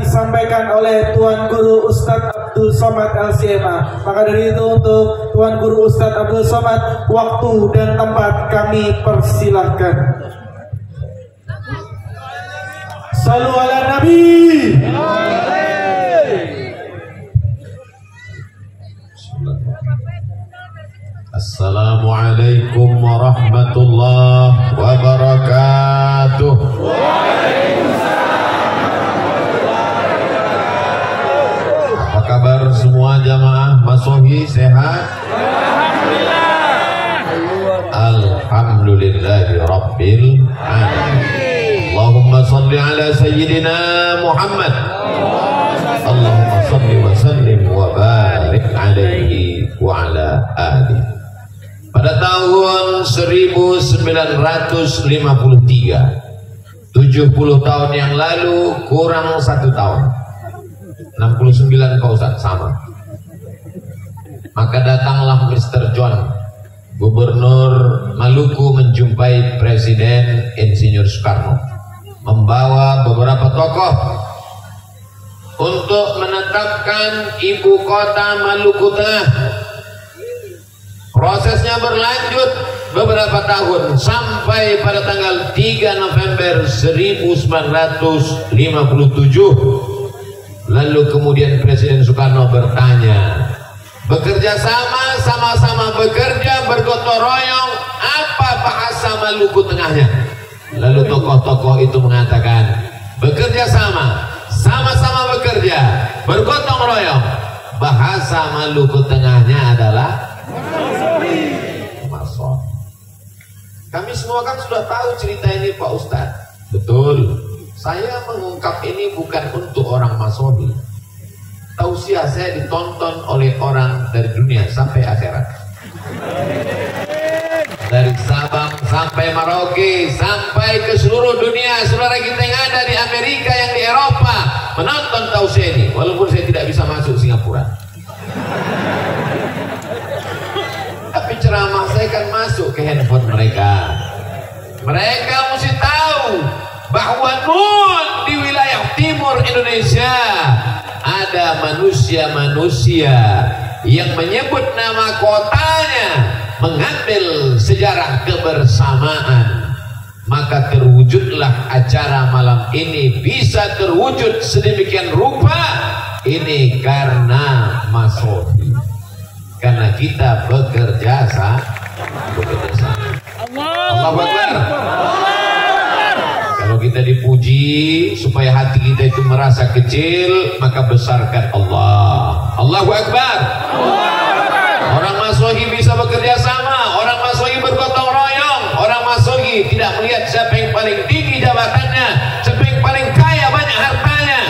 disampaikan oleh Tuan Guru Ustadz Abdul Somad LCMA. Maka dari itu untuk Tuan Guru Ustadz Abdul Somad, waktu dan tempat kami persilahkan. Sallu ala Nabi. Assalamualaikum warahmatullahi wabarakatuh. Apa kabar semua jamaah Masohi, sehat? Alhamdulillahi Rabbil Alamin. Allahumma salli ala Sayyidina Muhammad. Allahumma salli wa sallim wa barik alaihi wa ala alihi. Pada tahun 1953, 70 tahun yang lalu, kurang 1 tahun, 69 Pak Ustaz, sama. Maka datanglah Mr. John, Gubernur Maluku, menjumpai Presiden Insinyur Soekarno, membawa beberapa tokoh untuk menetapkan ibu kota Maluku Tengah. Prosesnya berlanjut beberapa tahun sampai pada tanggal 3 November 1957. Lalu kemudian Presiden Soekarno bertanya, bekerja sama-sama bekerja, bergotong royong, apa bahasa Maluku Tengahnya? Lalu tokoh-tokoh itu mengatakan, bekerja sama-sama bekerja, bergotong royong, bahasa Maluku Tengahnya adalah Masohi. Kami semua kan sudah tahu cerita ini Pak Ustadz. Betul. Saya mengungkap ini bukan untuk orang Masohi. Tausiah saya ditonton oleh orang dari dunia sampai akhirat. Dari Sabang sampai Merauke, sampai ke seluruh dunia. Saudara kita yang ada di Amerika, yang di Eropa, menonton tausiah ini. Walaupun saya tidak bisa masuk Singapura, tapi ceramah saya kan masuk ke handphone mereka. Mereka mesti tahu bahwa nun di wilayah timur Indonesia ada manusia-manusia yang menyebut nama kotanya, mengambil sejarah kebersamaan. Maka terwujudlah acara malam ini, bisa terwujud sedemikian rupa. Ini karena Masohi, karena kita bekerja sama. Allahu Akbar. Kalau kita dipuji supaya hati kita itu merasa kecil, maka besarkan Allah. Allahu Akbar. Orang Masohi bisa bekerja sama, orang Masohi bergotong royong, orang Masohi tidak melihat siapa yang paling tinggi jabatannya, siapa yang paling kaya banyak hartanya.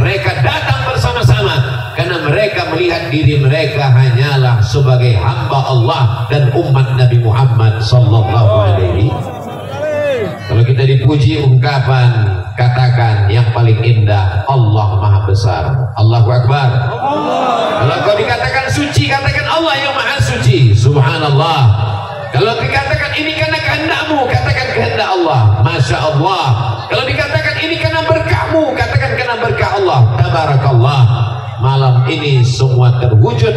Mereka datang bersama-sama karena mereka melihat diri mereka hanyalah sebagai hamba Allah dan umat Nabi Muhammad sallallahu alaihi. Kalau kita dipuji, ungkapan, katakan yang paling indah, Allah Maha Besar. Allahu Akbar. Kalau kau dikatakan suci, katakan Allah yang Maha Suci. Subhanallah. Kalau dikatakan ini karena kehendakmu, katakan kehendak Allah. Masya Allah. Kalau dikatakan ini karena berkahmu, katakan karena berkah Allah. Tabarakallah. Malam ini semua terwujud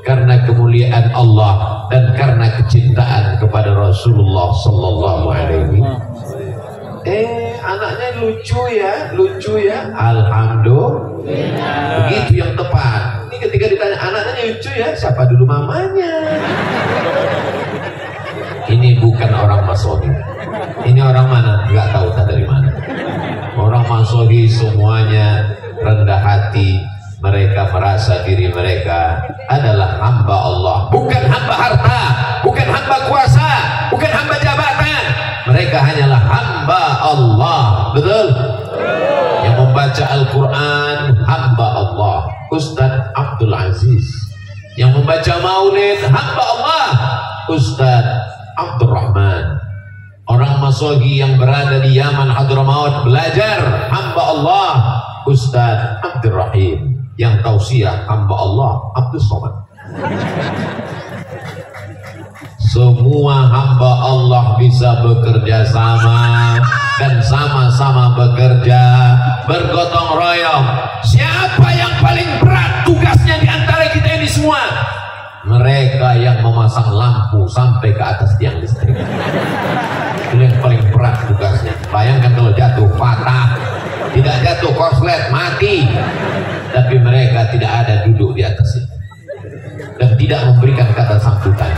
karena kemuliaan Allah dan karena kecintaan kepada Rasulullah sallallahu alaihi. Anaknya lucu ya. Alhamdulillah. Begitu yang tepat. Ini ketika ditanya anaknya lucu ya, siapa dulu mamanya? Ini bukan orang Masohi. Ini orang mana? Nggak tahu tak dari mana. Orang Masohi semuanya rendah hati. Mereka merasa diri mereka adalah hamba Allah, bukan hamba harta, bukan hamba kuasa, bukan hamba jabatan. Mereka hanyalah hamba Allah. Betul? Yang membaca Al-Quran hamba Allah, Ustadz Abdul Aziz. Yang membaca Maulid hamba Allah, Ustadz Abdul Rahman. Orang Masohi yang berada di Yaman Hadramaut belajar hamba Allah, Ustadz Abdul Rahim. Yang tausiah hamba Allah Abdul Somad. semua hamba Allah bisa bekerja sama dan sama-sama bekerja, bergotong royong. Siapa yang paling berat tugasnya di antara kita ini semua? Mereka yang memasang lampu sampai ke atas tiang listrik. Itu yang paling berat tugasnya. Bayangkan kalau jatuh patah, tidak jatuh korslet mati, tapi mereka tidak ada duduk di atasnya dan tidak memberikan kata sambutan.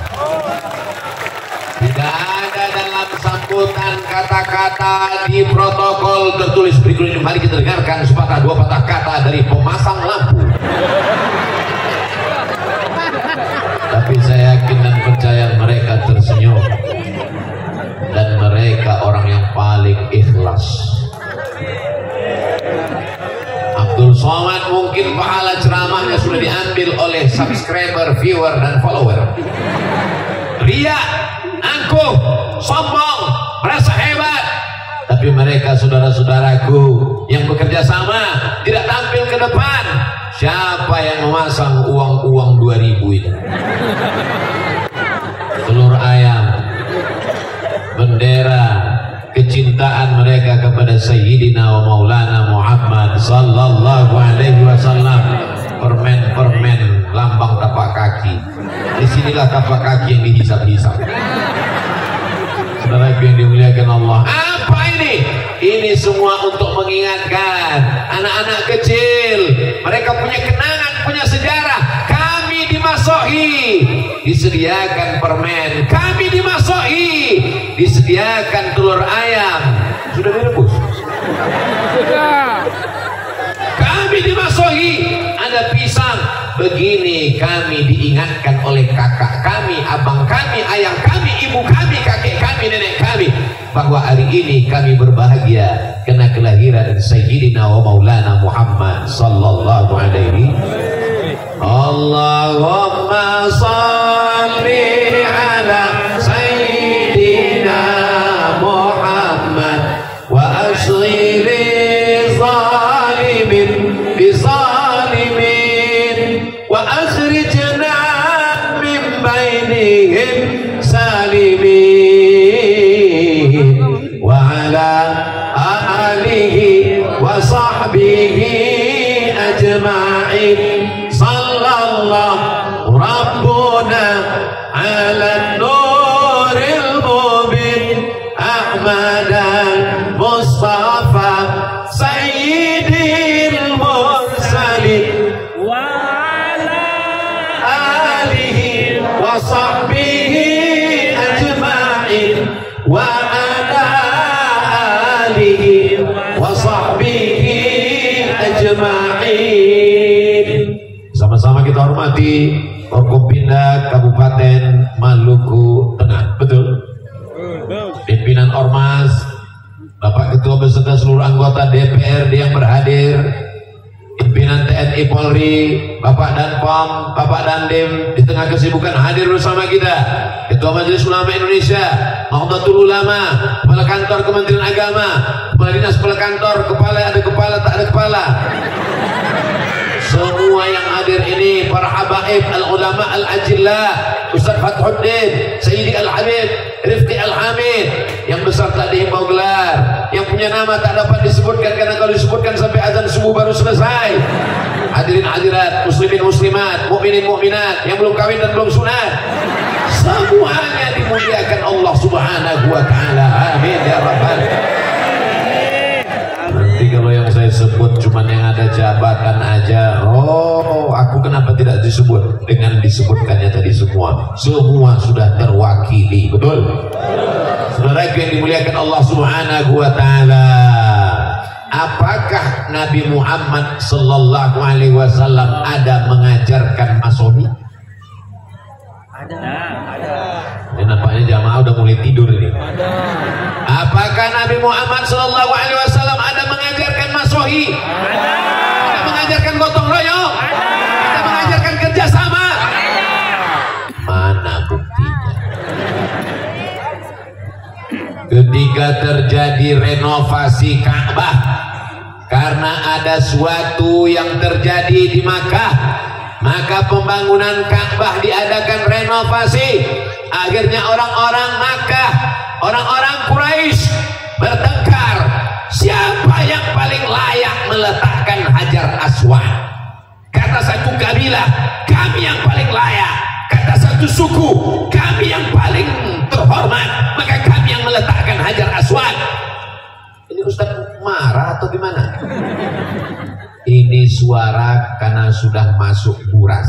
Tidak ada dalam sambutan kata-kata di protokol tertulis berikut ini. Mari kita dengarkan sepatah dua patah kata dari pemasang lampu. Tapi saya yakin dan percaya mereka tersenyum dan mereka orang yang paling ikhlas. Abdul Somad mungkin pahala ceramahnya sudah diambil oleh subscriber, viewer dan follower. Ria, angkuh, sombong, merasa hebat. Tapi mereka saudara-saudaraku yang bekerja sama tidak tampil ke depan. Siapa yang memasang uang-uang 2000 ini? Telur ayam, bendera kecintaan mereka kepada Sayyidina wa Maulana Muhammad sallallahu alaihi wasallam. Permen-permen lambang tapak kaki. Disinilah tapak kaki yang dihisap-hisap. Saudara yang dimuliakan Allah, apa ini? Ini semua untuk mengingatkan anak-anak kecil. Mereka punya kenangan, punya sejarah. Kami dimasohi, disediakan permen. Kami dimasohi, disediakan telur ayam. Sudah direbus. Kami dimasohi, ada pisang. Begini kami diingatkan oleh kakak kami, abang kami, ayah kami, ibu kami, kakek kami, nenek kami, bahwa hari ini kami berbahagia karena kelahiran Sayyidina wa Maulana Muhammad sallallahu alaihi. Allahumma salli ala Sayyidina Muhammad wa asghiri zalimin bizalimin wa akhrijna min bainihim salimin wa ala alihi wa sahbihi ajma'in. Sallallahu rabbuna ala nuril mubin Ahmad al-Mustafa Sayyidil Mursalin wa ala alihi wa sahbihi ajma'in wa ala alihi wa sahbihi ajma'in. Sama-sama kita hormati Forkopimda Kabupaten Maluku Tengah. Betul? Pimpinan Ormas, Bapak Ketua beserta seluruh anggota DPRD yang berhadir, pimpinan TNI Polri, Bapak Danpom, Bapak Dandim di tengah kesibukan hadir bersama kita. Ketua Majelis Ulama Indonesia, Nahdlatul Ulama, Kepala Kantor Kementerian Agama, Kepala Dinas, Kepala Kantor, kepala ada kepala, tak ada kepala. Semua yang hadir ini, para habaib al-ulama al-ajillah, Ustaz Fathuddin, Sayyidi al-Habib, Rifqi al-Hamid, yang besar tak dihimbau gelar, yang punya nama tak dapat disebutkan karena kalau disebutkan sampai azan subuh baru selesai. Hadirin hadirat, muslimin muslimat, mukminin mukminat, yang belum kawin dan belum sunat, semuanya dimuliakan Allah Subhanahu wa taala. Amin ya rabbal alamin. Nanti kalau yang saya sebut cuma yang ada jabatan aja, oh aku kenapa tidak disebut? Dengan disebutkannya tadi semua sudah terwakili. Betul? Saudara yang dimuliakan Allah Subhanahu wa taala, apakah Nabi Muhammad sallallahu alaihi wasallam ada mengajarkan masohi? Ada. Ini nampaknya jamaah udah mulai tidur ini. Apakah Nabi Muhammad sallallahu alaihi wasallam ada mengajarkan masohi? Ada mengajarkan gotong royong? Ada mengajarkan kerjasama? Mana buktinya? Ketika terjadi renovasi Ka'bah, karena ada suatu yang terjadi di Makkah, maka pembangunan Ka'bah diadakan renovasi. Akhirnya orang-orang Makkah, orang-orang Quraisy bertengkar, siapa yang paling layak meletakkan Hajar Aswad. Kata satu kabilah, kami yang paling layak. Kata satu suku, kami yang paling terhormat, maka kami yang meletakkan Hajar Aswad. Ini Ustaz marah atau gimana? Ini suara karena sudah masuk buras.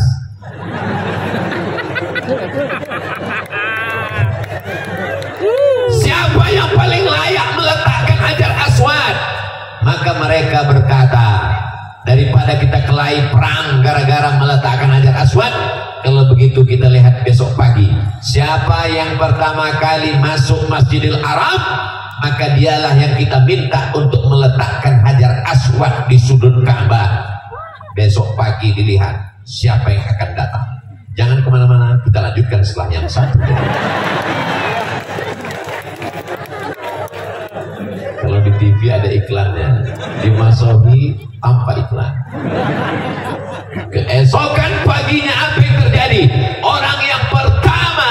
Siapa yang paling layak meletakkan Hajar Aswad? Maka mereka berkata, daripada kita kelahi perang gara-gara meletakkan Hajar Aswad, kalau begitu kita lihat besok pagi, siapa yang pertama kali masuk Masjidil Haram, maka dialah yang kita minta untuk meletakkan Hajar Aswad di sudut Ka'bah. Besok pagi dilihat siapa yang akan datang. Jangan kemana-mana, kita lanjutkan setelah yang satu. Kalau di TV ada iklannya, di Masohi tanpa iklan. Keesokan paginya apa yang terjadi? Orang yang pertama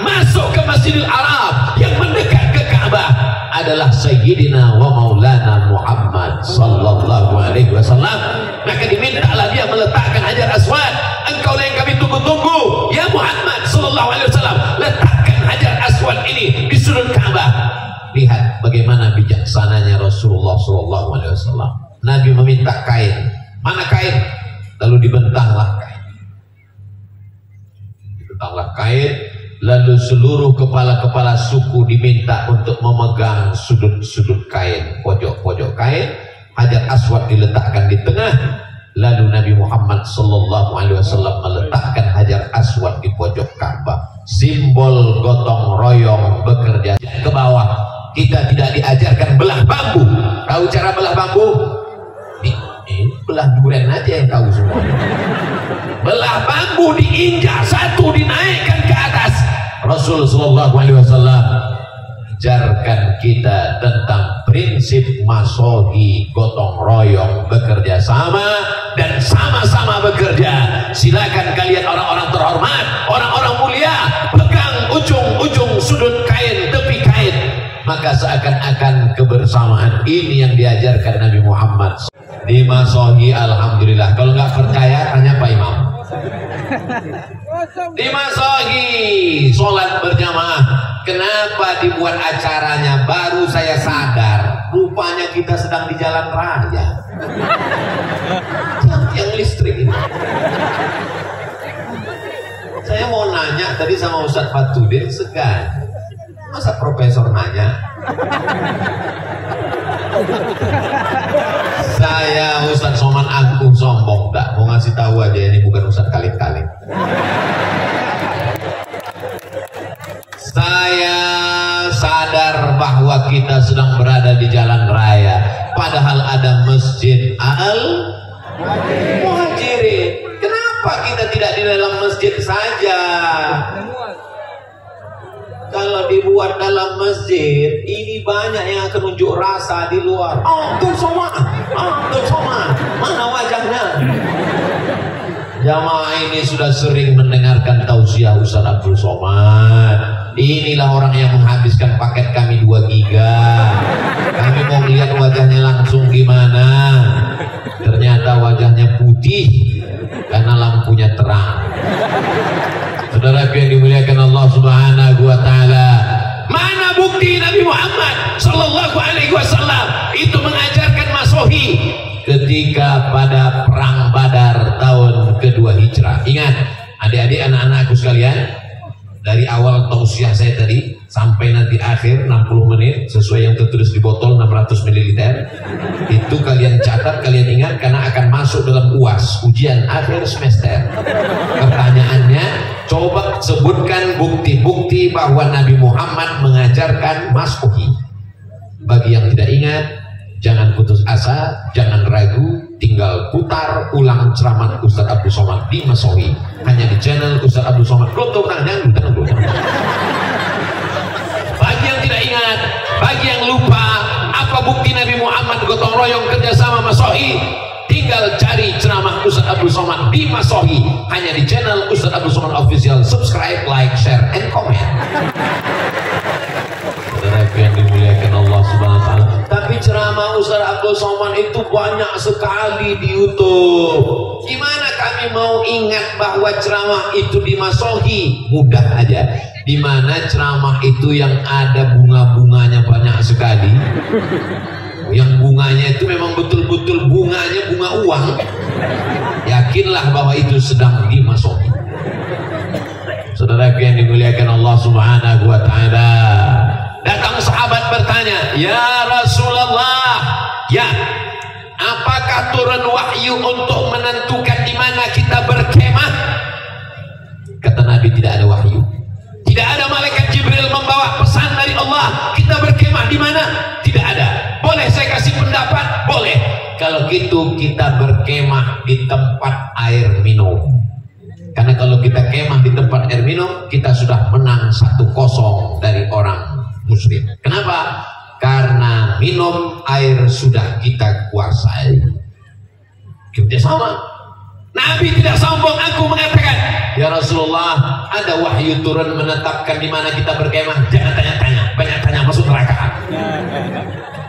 masuk ke Masjidil Haram yang mendekat ke Ka'bah adalah Sayyidina wa Maulana Muhammad sallallahu alaihi wasallam. Maka dimintalah dia meletakkan Hajar Aswad. Engkau yang kami tunggu-tunggu, ya Muhammad sallallahu alaihi wasallam, letakkan Hajar Aswad ini di sudut Ka'bah. Lihat bagaimana bijaksananya Rasulullah sallallahu alaihi wasallam. Nabi meminta kain. Mana kain? Lalu dibentanglah kain. Dibentanglah kain. Lalu seluruh kepala-kepala suku diminta untuk memegang sudut-sudut kain, pojok-pojok kain. Hajar Aswad diletakkan di tengah. Lalu Nabi Muhammad sallallahu alaihi wasallam meletakkan Hajar Aswad di pojok Ka'bah. Simbol gotong royong bekerja ke bawah. Kita tidak diajarkan belah bambu. Tahu cara belah bambu? Belah durian aja yang tahu semua. Belah bambu diinjak satu, dinaikkan ke atas. Rasul sallallahu alaihi wasallam ajarkan kita tentang prinsip masohi, gotong royong, bekerja sama dan sama-sama bekerja. Silakan kalian orang-orang terhormat, orang-orang mulia, pegang ujung-ujung sudut kain, tepi kain. Maka seakan-akan kebersamaan ini yang diajarkan Nabi Muhammad di Masohi. Alhamdulillah. Kalau nggak percaya tanya Pak Imam. Di Masohi sholat berjamaah. Kenapa dibuat acaranya? Baru saya sadar, rupanya kita sedang di jalan raya. Yang listrik ini. Saya mau nanya tadi sama Ustadz Fatudin, segan. Masa profesor nanya? Saya Ustadz Somad Agung sombong, tak mau ngasih tahu aja ini bukan Ustadz kali-kali. Saya sadar bahwa kita sedang berada di jalan raya, padahal ada Masjid Al-Muhajirin. Kenapa kita tidak di dalam masjid saja? Kalau dibuat dalam masjid, ini banyak yang akan unjuk rasa di luar. Abdul Somad, mana wajahnya? Jamaah ini sudah sering mendengarkan tausiah Ustaz Abdul Somad. Inilah orang yang menghabiskan paket kami 2 giga. Kami mau lihat wajahnya langsung gimana. Ternyata wajahnya putih karena lampunya terang. Saudara yang dimuliakan Allah Subhanahu wa taala, mana bukti Nabi Muhammad sallallahu alaihi wasallam itu mengajarkan masohi ketika pada perang Badar tahun kedua Hijrah. Ingat, adik-adik, anak-anakku sekalian, dari awal tausiah saya tadi sampai nanti akhir 60 menit sesuai yang tertulis di botol 600 ml itu kalian catat, kalian ingat, karena akan masuk dalam UAS, ujian akhir semester. Pertanyaannya, coba sebutkan bukti-bukti bahwa Nabi Muhammad mengajarkan masohi. Bagi yang tidak ingat, jangan putus asa, jangan ragu, tinggal putar ulang ceramah Ustaz Abdul Somad di Masohi, hanya di channel Ustaz Abdul Somad. Jangan dulu. Bagi yang tidak ingat, bagi yang lupa, apa bukti Nabi Muhammad gotong royong kerjasama Masohi? tinggal cari ceramah Ustaz Abdul Somad di Masohi, hanya di channel Ustaz Abdul Somad Official. Subscribe, like, share, and comment. Saudara yang dimuliakan Allah Subhanahu wa taala. Tapi ceramah Ustaz Abdul Somad itu banyak sekali di YouTube. Gimana kami mau ingat bahwa ceramah itu di Masohi? Mudah aja. Di mana ceramah itu yang ada bunga-bunganya banyak sekali. Yang bunganya itu memang betul-betul bunganya bunga uang. Yakinlah bahwa itu sedang di Masohi. Saudara yang dimuliakan Allah Subhanahu wa taala. Datang sahabat bertanya, "Ya Rasulullah, ya, apakah turun wahyu untuk menentukan di mana kita berkemah?" Kata Nabi, tidak ada wahyu. Tidak ada malaikat Jibril membawa pesan dari Allah, kita berkemah di mana? Tidak ada. Boleh saya kasih pendapat? Boleh. Kalau gitu kita berkemah di tempat air minum. Karena kalau kita kemah di tempat air minum, kita sudah menang 1-0 dari orang muslim. Kenapa? Karena minum air sudah kita kuasai. Kita sama. Nabi tidak sombong. Aku mengatakan, "Ya Rasulullah, ada wahyu turun menetapkan di mana kita berkemah." Jangan tanya-tanya, banyak tanya masuk neraka.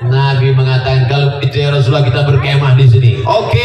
Nabi mengatakan, "Kalau itu ya Rasulullah, kita berkemah di sini." Oke,